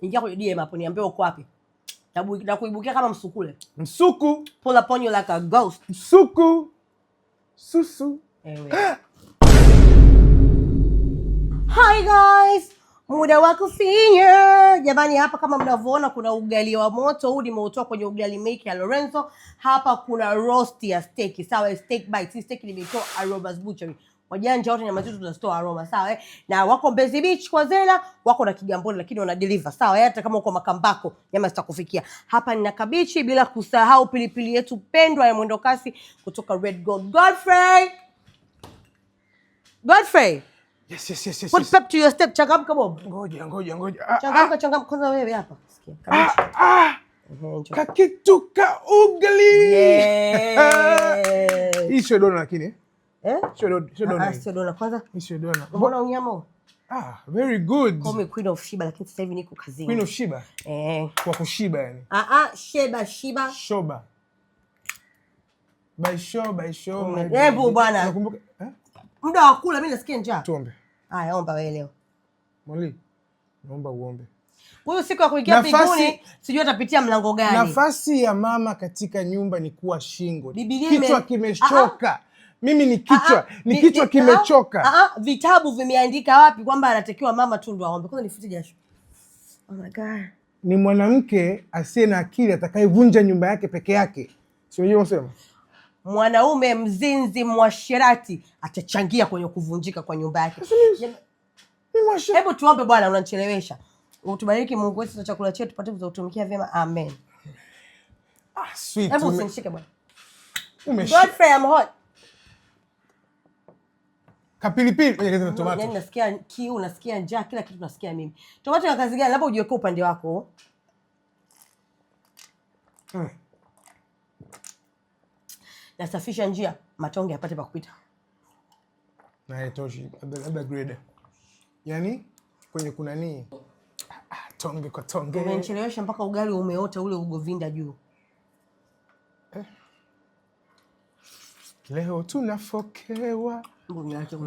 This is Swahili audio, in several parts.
Ingia kwenye DM hapo niambie uko wapi. Na kuibukia kama msukule. Msuku. Pull up on you like a ghost. Msuku. Susu. Anyway. Hi guys. Muda wa kufinya. Jamani, hapa kama mnavyoona kuna ugali wa moto. Huu nimeutoa kwenye ugali make ya Lorenzo. Hapa kuna roast ya steak. Sawa, steak bites. Hii steak nimetoa Aroma's Butchery. Wajanja wote nyama zetu tunazitoa Aroma, sawa Na wako Mbezi Beach kwa Zena, wako na Kigamboni lakini wana deliver, sawa Hata kama uko Makambako, nyama zitakufikia. Hapa nina kabichi, bila kusahau pilipili yetu pendwa ya mwendo kasi kutoka Red Gold. Godfrey. Yes. Put pep to your step. Changamka Bob. Ngoja. Changamka kwanza wewe hapa. Sikia. Kabichi. Kakitu ka ugali. Yeah. Hii sio dona lakini. Sio dona kwanza. Sio dona. Mbona unyama? Very good. Call me Queen of Shiba lakini sasa hivi niko kazini. Queen of Shiba? Kwa kushiba yani. Shiba. Shoba. By show. Hebu bwana. Nakumbuka. Muda wa kula mimi nasikia njaa. Tuombe. Haya, omba wewe leo. Mwali, naomba uombe. Huyu siku ya kuingia mbinguni sijui atapitia mlango gani. Nafasi ya mama katika nyumba ni kuwa shingo. Kichwa kimechoka. Mimi ni kichwa, kichwa kimechoka. Vitabu vimeandika wapi kwamba anatakiwa mama tu ndo aombe? Kwanza nifute jasho. Oh my God. Ni mwanamke asiye na akili atakayevunja nyumba yake peke yake. Si unajua unasema? Mwanaume mzinzi mwashirati atachangia kwenye kuvunjika kwa nyumba yake. Hebu tuombe Bwana, unanichelewesha. Utubariki Mungu wetu na chakula chetu tupate kutumikia vyema. Amen. Sweet. Hebu usinishike Bwana. Godfrey, I'm hot. Kapilipili kwenye na tomato. Yaani nasikia kiu, nasikia njaa, kila kitu nasikia mimi. Tomato ya kazi gani? Labda ujiweke upande wako. Nasafisha njia, matonge yapate pa kupita. Na haitoshi, labda grade. Yaani kwenye kuna nini? Tonge kwa tonge. Umenichelewesha mpaka ugali umeota ule ugovinda juu. Leo tunafokewa. Niache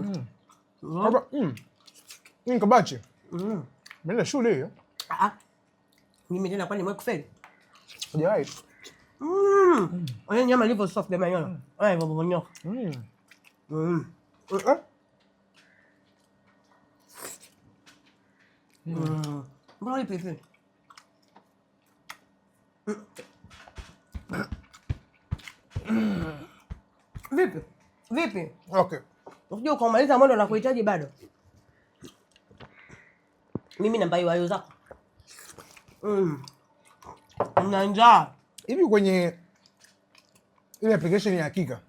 Kabachi. Mimi shule hiyo. Mimi tena kwani nimekufeli? Hujawahi. Oye nyama ilivyo soft dema yona. Oye mbonyoka. Mbona ni pilipili? Vipi? Okay. Unajua kumaliza mwendo na kuhitaji bado. Mimi namba hiyo ayo zako. Una njaa. Hivi kwenye ile application ya Hakika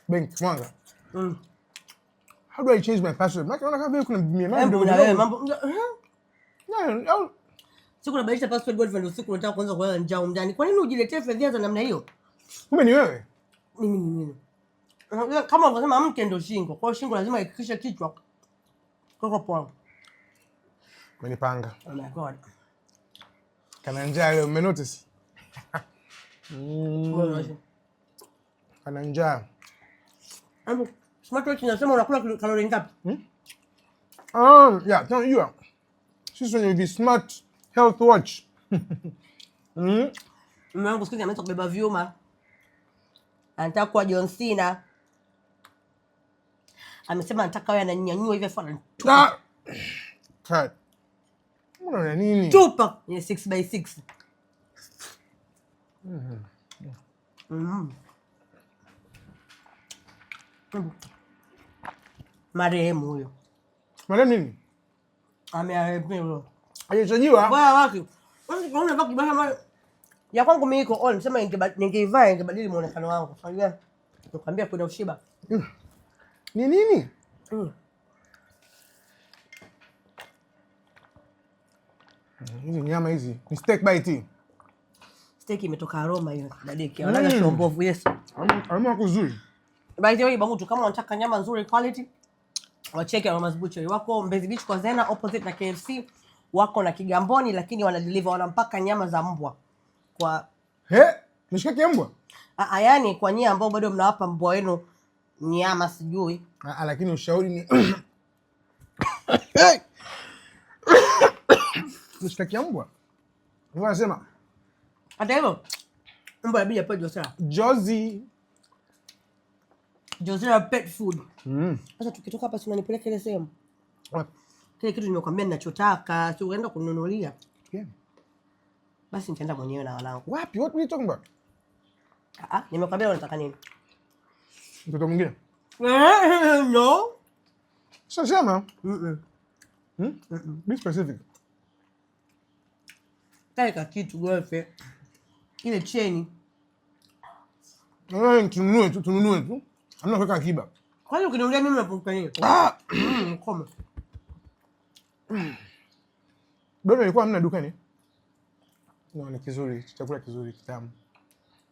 Bank Mwanga. How do I change my password? Maana naona kama vile kuna mambo. Siku nabadilisha password Godfrey, usiku unataka kuanza kulala njaa ndani. Kwa nini ujiletee fedha za namna hiyo? Kumbe ni wewe. Mimi. Kama unasema mke ndio shingo. Kwa hiyo shingo lazima ikikisha kichwa. Koko poa. Umenipanga. Oh my God. Kana njaa leo, umenotice? Kana njaa. Smartwatch inasema unakula kalori ngapi? Yeah, unajua. Sisi ni smart health watch. Mume wangu siku ameanza kubeba vyuma. Anataka kuwa John Cena. Amesema anataka wewe ananyanyua hivi afa anatupa. Cut. Mbona nini? Tupa ni 6x6. Marehemu huyo. Marehemu nini? Amearehemu. Alichajiwa? Bwana wake. Unaona baki bwana ya kwangu mimi iko on, sema ningeivaa ingebadili muonekano wangu. Unajua? Nikwambia kuna ushiba. Ni nini? Hizi nyama hizi ni steak bite. Steak imetoka Aroma hiyo dadeki. Wanaga shombovu Yesu. Aroma kuzuri. By the way bangu kama unataka nyama nzuri quality, wacheke Aroma's Butchery. Wako Mbezi Beach kwa Zena opposite na KFC. Wako na Kigamboni lakini wana deliver, wana mpaka nyama za mbwa. Kwa nishike mbwa? Yaani kwa nyie ambao bado mnawapa mbwa wenu nyama sijui. Lakini ushauri ni Mshikaki ya mbwa. Mbwa anasema. Hata hivyo, mbwa inabidi apewe Josera. Josera pet food. Sasa tukitoka hapa si unanipeleka ile sehemu. Kile kitu nimekwambia ninachotaka, si uenda kununulia. Yeah. Basi nitaenda mwenyewe na wanangu. Wapi? What are you talking about? Nimekwambia unataka nini? Mtoto mwingine? No. Sasa be specific. Kaika kitu gofe. Ile cheni. Tununue tu. Hamna kuweka akiba. Kwa hiyo ukiniambia mimi napunguka nini? Koma. Bado ilikuwa hamna dukani. No, ni kizuri, chakula kizuri kitamu.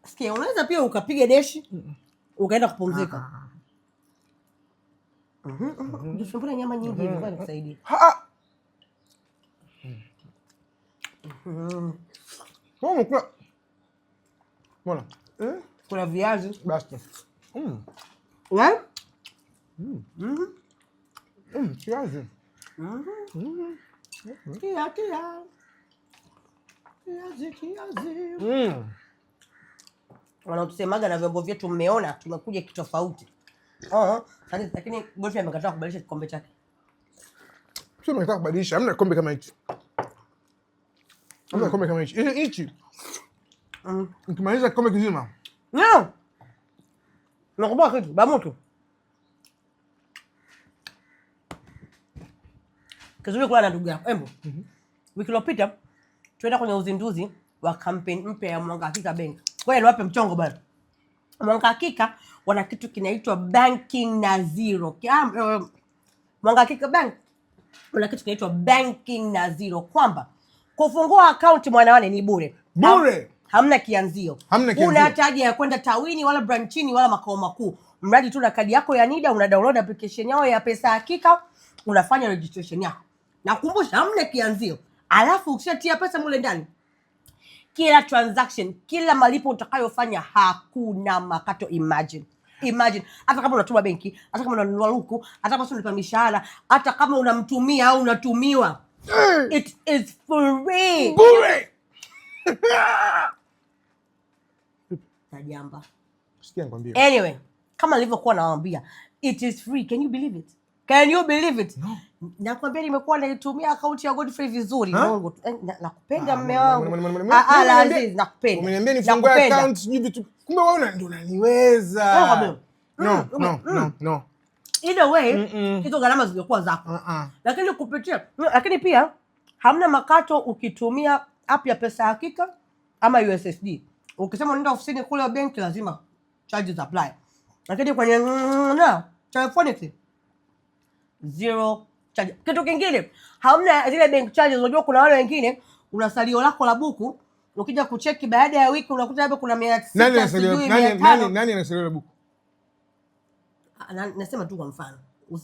Sikia, unaweza pia ukapiga deshi ukaenda kupumzika. Mbona nyama nyingi hivi bwana kusaidia? Mbona? Kuna viazi. Basta. Wewe? Kiazi. Kiazi. Wanatusemaga na vyombo vyetu mmeona tumekuja kitofauti. Lakini Godfrey amekataa kubadilisha kikombe chake. Sio nataka kubadilisha, hamna kikombe kama hichi. Hamna kikombe kama hichi. Hichi. Ukimaliza kikombe kizima. No. Nakumbuka kitu, bamoto. Kizuri kula na ndugu yako. Embo. Wiki iliyopita tuenda kwenye uzinduzi wa campaign mpya ya Mwanga Hakika Bank. Ngoja niwape mchongo bado. Mwanga Hakika wana kitu kinaitwa banking na zero. Mwanga Hakika Bank wana kitu kinaitwa banking na zero, kwamba kufungua account Mwanawane ni bure. Bure. Hamna kianzio. Una haja ya kwenda tawini wala branchini wala makao makuu. Mradi tu na kadi yako ya NIDA, una download application yao ya Pesa Hakika, unafanya registration yako. Nakumbusha hamna kianzio. Alafu ukishatia pesa mule ndani, kila transaction, kila malipo utakayofanya hakuna makato. Imagine. Hata kama unatuma benki, hata kama unanunua luku, hata kama unalipa mishahara, hata kama unamtumia au unatumiwa. It is free. Bure. Tajamba. Sikia nikwambie. Anyway, kama nilivyokuwa nawaambia, it is free. Can you believe it? No. Nakwambia nimekuwa naitumia account ya Godfrey vizuri. Mungu, nakupenda mume wangu. Aziz, nakupenda. Umeniambia nifungue account sijui vitu. Kumbe wewe ndo unaniweza. No. Either way, hizo gharama zilikuwa zako. Lakini pia hamna makato ukitumia app ya Pesa Hakika ama USSD. Ukisema unaenda ofisini kule benki lazima charges apply. Lakini kwenye telephone zero charge. Kitu kingine, hamna zile bank charges. Unajua kuna wale wengine una salio lako la buku, ukija kucheki baada ya wiki unakuta hapo kuna 600. Nani ana salio la buku? Nasema tu kwa mfano.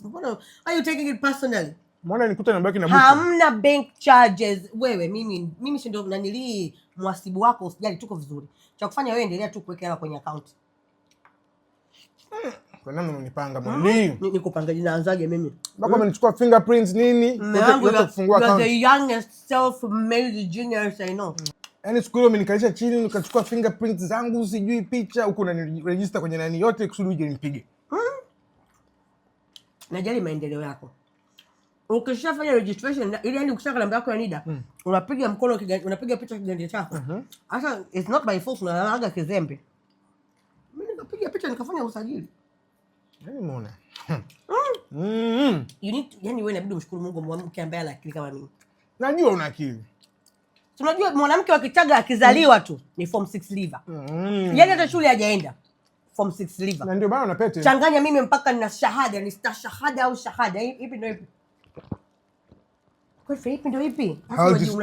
Mbona are you taking it personally? Mbona nikuta nabaki na buku? Hamna bank charges. Wewe mimi si ndio nanilii mwasibu wako, usijali, tuko vizuri. Cha kufanya wewe endelea tu kuweka hela kwenye account. Kwa nini unanipanga mwalimu? Nikupanga ninaanzaje mimi? Bako amenichukua fingerprints nini? Yote kufungua account. The youngest self-made genius I know. Yaani siku ile umenikalisha chini ukachukua fingerprints zangu, sijui picha, huko unaniregister kwenye nani yote kusudi uje nipige. Najali maendeleo yako. Ukishafanya registration ile, yani ukishaka namba yako ya NIDA, unapiga mkono unapiga picha kiganja chako. Sasa it's not by force, unaaga kizembe. Mimi nikapiga picha nikafanya usajili. Yaani muone. You need, yani wewe inabidi umshukuru Mungu, mwanamke ambaye ana akili kama mimi. Najua una akili. Tunajua mwanamke wa Kichaga akizaliwa tu ni form 6 liver. Yaani hata shule hajaenda. Form 6 liver. Na ndio bana una pete. Changanya mimi mpaka nina shahada, ni stashahada au shahada. Ipi ndio ipi? Kwa hivyo ipi ndio ipi? Sasa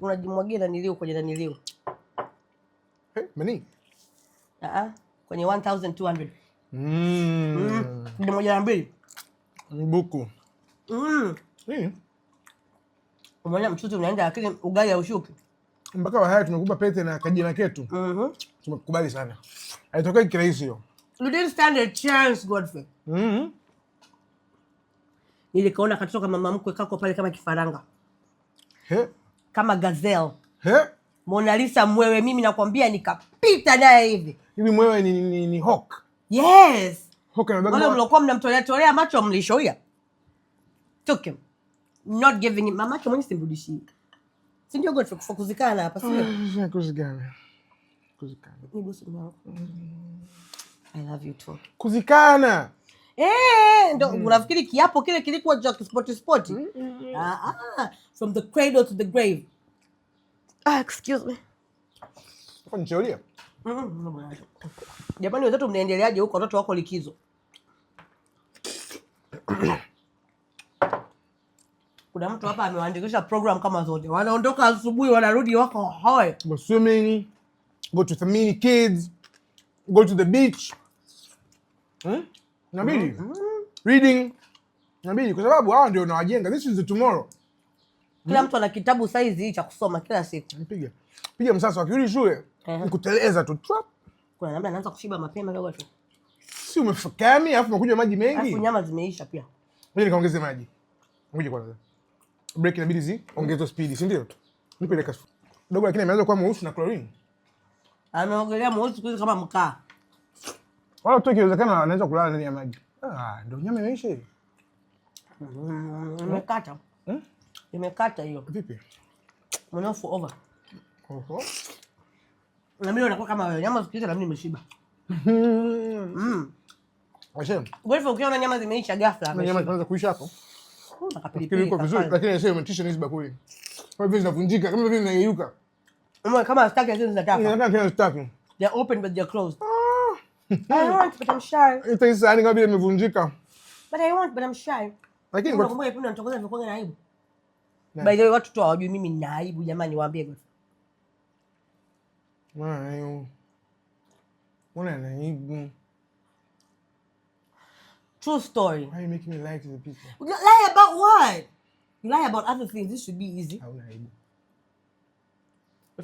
unajimwagia na nilio kwenye nilio. Mani? Kwenye 1200. Ndio moja na mbili. Buku. Umeona mchuzi unaenda, lakini ugali haushuki. Mpaka wahaya tumekupa pete na kajina ketu. Tumekubali sana. Haitokei kirahisi hiyo. You didn't stand a chance, Godfrey. Nilikaona katoka mama mkwe kako pale kama kifaranga. kama gazelle. Mona Lisa mwewe, mimi nakwambia nikapita naye hivi. Hivi mwewe ni hawk? Yes. Hawk wale mlokuwa mnamtolea macho mlishoia. Took him. Not giving him. Mama yake mwenye simrudishi. Si ndio God for kuzikana hapa sio? Kuzikana. Ni bosi wangu. I love you too. Kuzikana. Ndo unafikiri kiapo kile kilikuwa cha sport. From the cradle to the grave. Excuse me. Kwa ncholia. Jamani wenzetu mnaendeleaje huko, watoto wako likizo? Kuna mtu hapa amewaandikisha program kama zote. Wanaondoka asubuhi wanarudi wako hoi. Go swimming, go to the mini kids, go to the beach. Nabidi. Reading. Nabidi kwa sababu hao ndio wanawajenga. This is the tomorrow. Kila mtu ana kitabu size cha kusoma kila siku. Piga msasa wakirudi shule. Nikuteleza tu. Kuna namna anaanza kushiba mapema leo watu. Si umefukami alafu unakunywa maji mengi. Alafu nyama zimeisha pia. Ngoja nikaongeze maji. Ngoja kwanza. Break inabidi ongeza speed, si ndio? Nipeleka dogo lakini ameanza kuwa mweusi na chlorine. Anaogelea mweusi kuzi kama mkaa. Wala tu ikiwezekana anaweza kulala ndani ya maji. Ndio nyama imeisha hivi. Imekata. Imekata hiyo. Vipi? Mnofu over. Na mimi nakuwa kama wewe. Nyama zikiisha na mimi nimeshiba. Washem. Wewe ukiona nyama zimeisha ghafla. Nyama zinaanza kuisha hapo. Nakapilipili kwa vizuri lakini yeye umetisha hizo bakuli. Kwa vile zinavunjika kama vile zinayeyuka. Kama staki hizo zinataka. Ninataka staki. They're open but they're closed. I want but I'm shy. Itaisa kama vile imevunjika. But I want but I'm shy. Lakini kwa sababu ipenda nitokoza vikoga na aibu. By the way watu tu hawajui mimi nina aibu jamani, waambie kwa. Mbona aibu? True story. Why are you making me lie to the people? Lie about what? You lie about other things. This should be easy. Hauna aibu.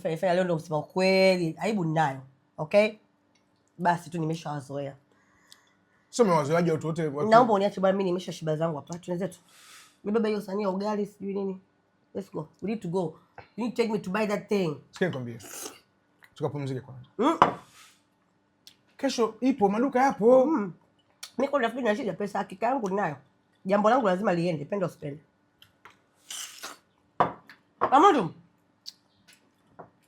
Fanya leo ndo kusema kweli. Aibu ninayo. Okay? Basi tu nimeshawazoea. Sio mwazoeaje watu wote watu. Naomba uniache bwana, mimi nimeshashiba zangu hapa. Tuanze tu. Nibeba hiyo sania ugali sijui nini. Let's go. We need to go. You need to take me to buy that thing. Sikia nikwambie. Tukapumzike kwanza. Kesho ipo maduka yapo. Niko nafikiri na shida, pesa hakika yangu ninayo. Jambo langu lazima liende, penda usipende. Amandu.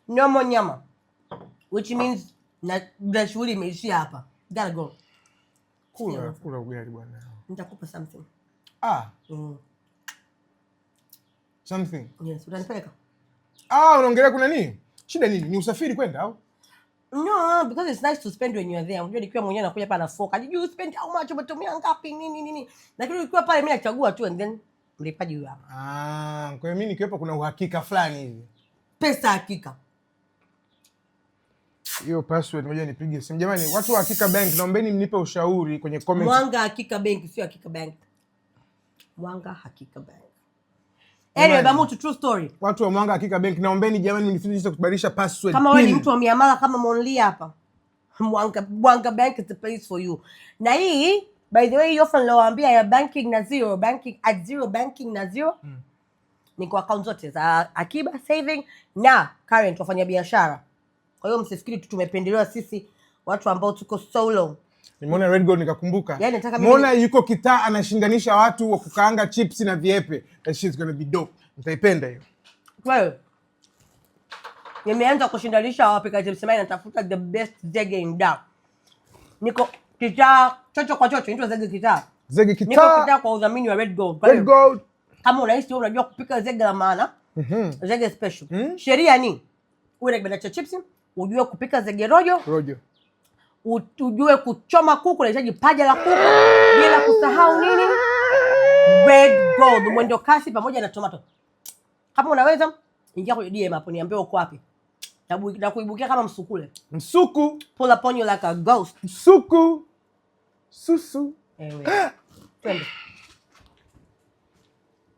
No more nyama. Which means na shughuli imeishia hapa. Gotta go. Kula ugali bwana. Nitakupa something. Something. Yes, utanipeleka? Unaongelea kuna nini? Shida nini? Ni usafiri kwenda au? No, because it's nice to spend when you're there. Unajua nikiwa mwenyewe nakuja hapa na foka. Did you spend how much? Umetumia ngapi? Nini. Lakini ukiwa pale mimi nachagua tu and then mlipaji huyo hapa. Kwa hiyo mimi nikiwepo kuna uhakika fulani hivi. Pesa hakika. Hiyo password ngoja nipige simu. Jamani, watu wa Hakika Bank naombeni mnipe ushauri kwenye comment. Mwanga Hakika Bank, sio Hakika Bank. Mwanga Hakika Bank. Anyway, bamutu true story. Watu wa Mwanga Hakika Bank naombeni jamani mnifundishe kubadilisha password. Kama wewe ni mtu wa miamala kama Monli hapa. Mwanga Bank is the place for you. Na hii by the way offer niliwaambia ya banking na zero, banking at zero, banking na zero. Ni kwa account zote za akiba, saving na current wafanya biashara. Kwa hiyo msifikiri tu tumependelewa sisi watu ambao tuko solo. Nimeona Red Gold nikakumbuka. Yaani nataka Muona yuko kitaa anashindanisha watu wa kukaanga chips na viepe. That shit's gonna be dope. Mtaipenda hiyo. Well, nimeanza kushindanisha wapika chips na natafuta the best zege in Dar. Niko kitaa chocho kwa chocho, ndio zege kitaa. Zege kitaa. Niko kitaa kwa udhamini wa Red Gold. Red Gold. Kama unahisi unajua kupika zege la maana, zege special. Sheria ni uwe na kibanda cha chips, ujue kupika zege rojo. Ujue kuchoma kuku, unahitaji paja la kuku bila kusahau nini? Red Gold, mwendo kasi pamoja na tomato. Kama unaweza ingia kwenye DM hapo niambie uko wapi. Na kuibukia kama msukule. Msuku. Pull upon you like a ghost. Msuku. Susu. Anyway. Twende.